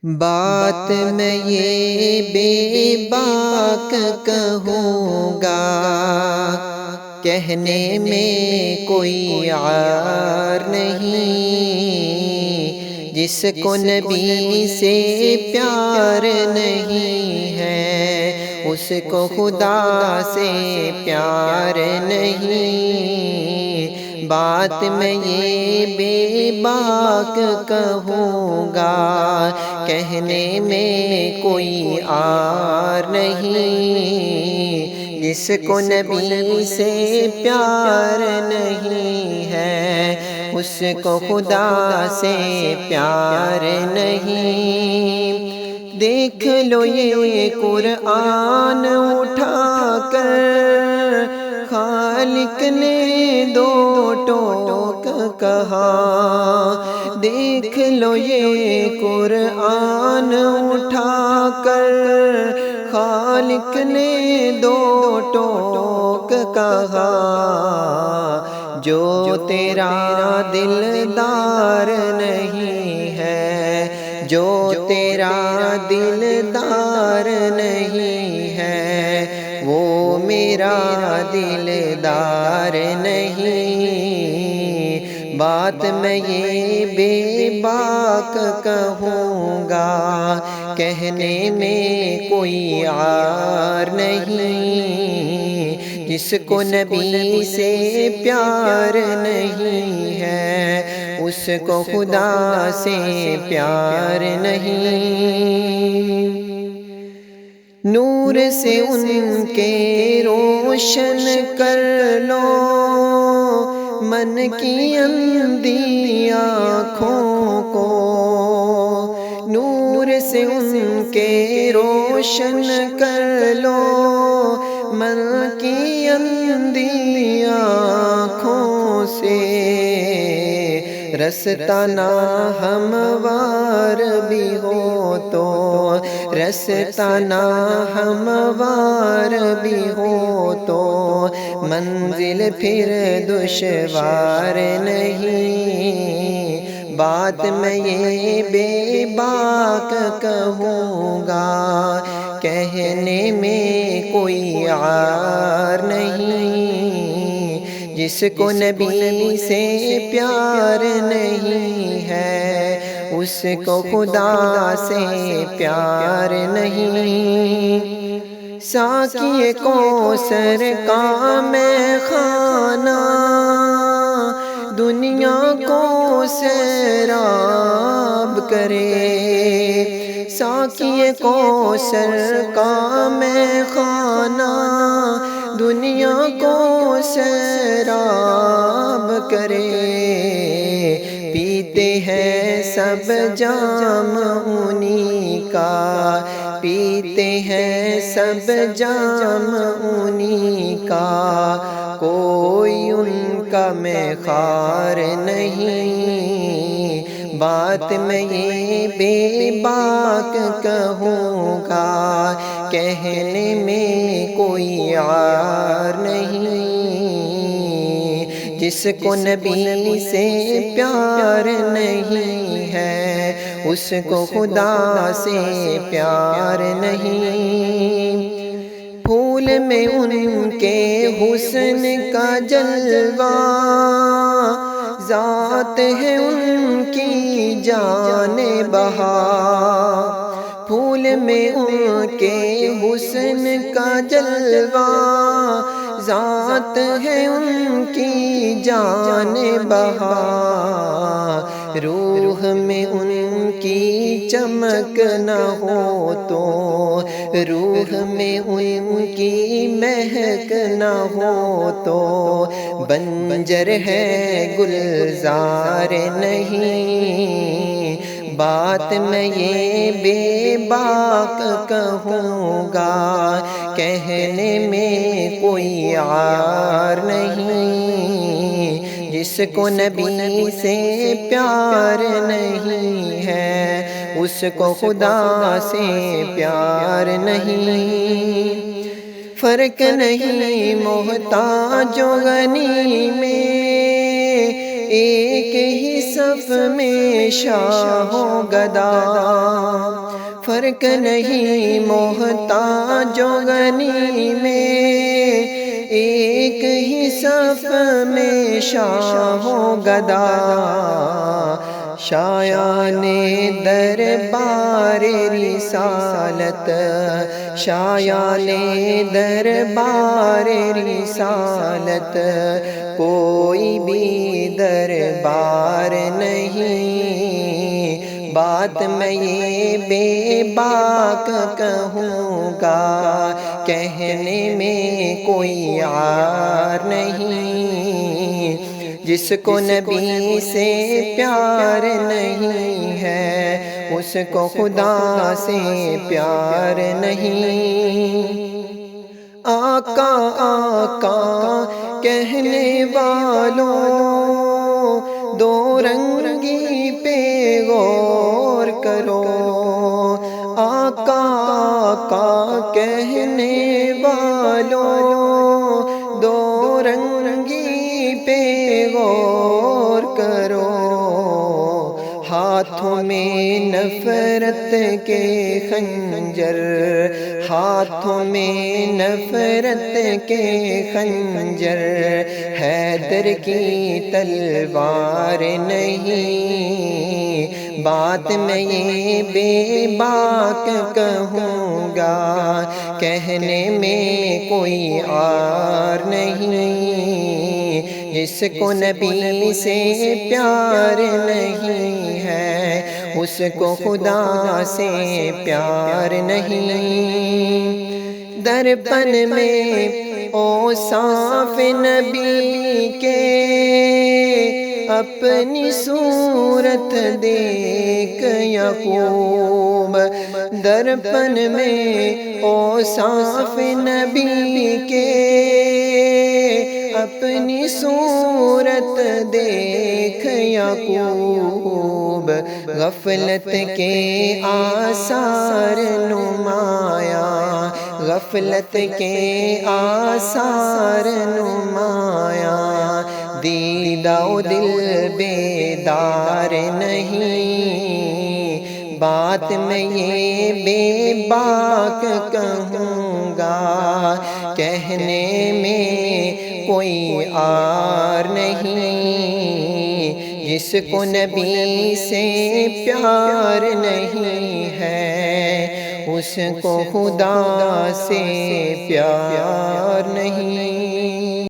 بات میں یہ بے باک کہوں گا، کہنے میں کوئی عار نہیں، جس کو نبی سے پیار نہیں ہے اس کو خدا سے پیار نہیں۔ بات میں یہ بے باک کہوں گا، کہنے میں کوئی عار نہیں، جس کو نبی سے پیار نہیں ہے اس کو خدا سے پیار نہیں۔ دیکھ لو یہ قرآن اٹھا کر خالق نے دو ٹوک کہا، دیکھ لو یہ قرآن اٹھا کر خالق نے دو ٹوک کہا، جو تیرا دلدار نہیں ہے، جو تیرا دلدار نہیں ہے وہ میرا دلدار نہیں۔ بات میں یہ بے باک کہوں گا، کہنے میں کوئی عار نہیں، جس کو نبی سے پیار نہیں ہے اس کو خدا سے پیار نہیں۔ نور سے ان کے روشن کر لو من کی اندھی آنکھوں کو، نور سے ان کے روشن کر لو من کی اندھی آنکھوں سے، رستہ نہ ہموار بھی ہو تو، رستہ نہ ہموار بھی ہو تو منزل پھر دشوار نہیں۔ بات میں یہ بے باک کہوں گا، کہنے میں کوئی عار نہیں، جس کو نبی سے پیار نہیں ہے اس کو خدا سے پیار نہیں۔ ساقی کوثر کا میں خانہ دنیا کو سیراب کرے، ساقی کوثر کا میں خانہ دنیا کو سیراب کرے، پیتے ہیں سب جام انہی کا، پیتے ہیں سب جام انہی کا، کوئی ان کا میخوار نہیں۔ بات میں یہ بے باک کہوں گا، کہنے میں کوئی عار نہیں، جس کو نبی سے پیار نہیں ہے اس کو خدا سے پیار نہیں۔ پھول میں ان کے حسن کا جلوہ، ذات ہے ان کی جان بہا، پھول میں ان کے حسن کا جلوہ، ذات ہے ان کی جان بہا، روح میں ان کی چمک نہ ہو تو، روح میں ان کی مہک نہ ہو تو بنجر ہے گلزار نہیں۔ بات میں یہ بے باک کہوں گا، کہنے میں کوئی عار نہیں، جس کو نبی سے پیار نہیں ہے اس کو خدا سے پیار نہیں۔ فرق نہیں محتاج و غنی میں ایک ہی صف میں شاہ و گدا، فرق نہیں محتاج و غنی میں، ایک ہی صف میں شاہ و گدا، شایان دربار رسالت، شایان دربار رسالت، کوئی بھی دربار نہیں، بات میں یہ بے باک کہوں گا، کہنے میں کوئی عار نہیں، جس کو نبی سے پیار نہیں ہے، اس کو خدا سے پیار نہیں۔ آقا آقا کہنے والوں، دو رنگی پہ غور کرو، آقا آقا کہنے والوں، دو رنگی پہ غور کرو، ہاتھوں میں نفرت کے خنجر، ہاتھوں میں نفرت کے خنجر، حیدر کی تلوار نہیں، بات میں یہ بے باک کہوں گا، کہنے میں کوئی عار نہیں، جس کو نبی سے پیار نہیں ہے، اس کو خدا سے پیار نہیں۔ درپن میں اوصاف نبی کے، اپنی صورت دیکھ یعقوب، درپن میں اوصاف نبی کے، اپنی صورت دیکھ یعقوب، غفلت کے آثار نمایاں، غفلت کے آثار نمایاں، دیدہ و دل بیدار نہیں، بات میں یہ بے باک کہوں گا، کہنے میں کوئی عار نہیں، جس کو نبی سے پیار نہیں ہے، اس کو خدا سے پیار نہیں۔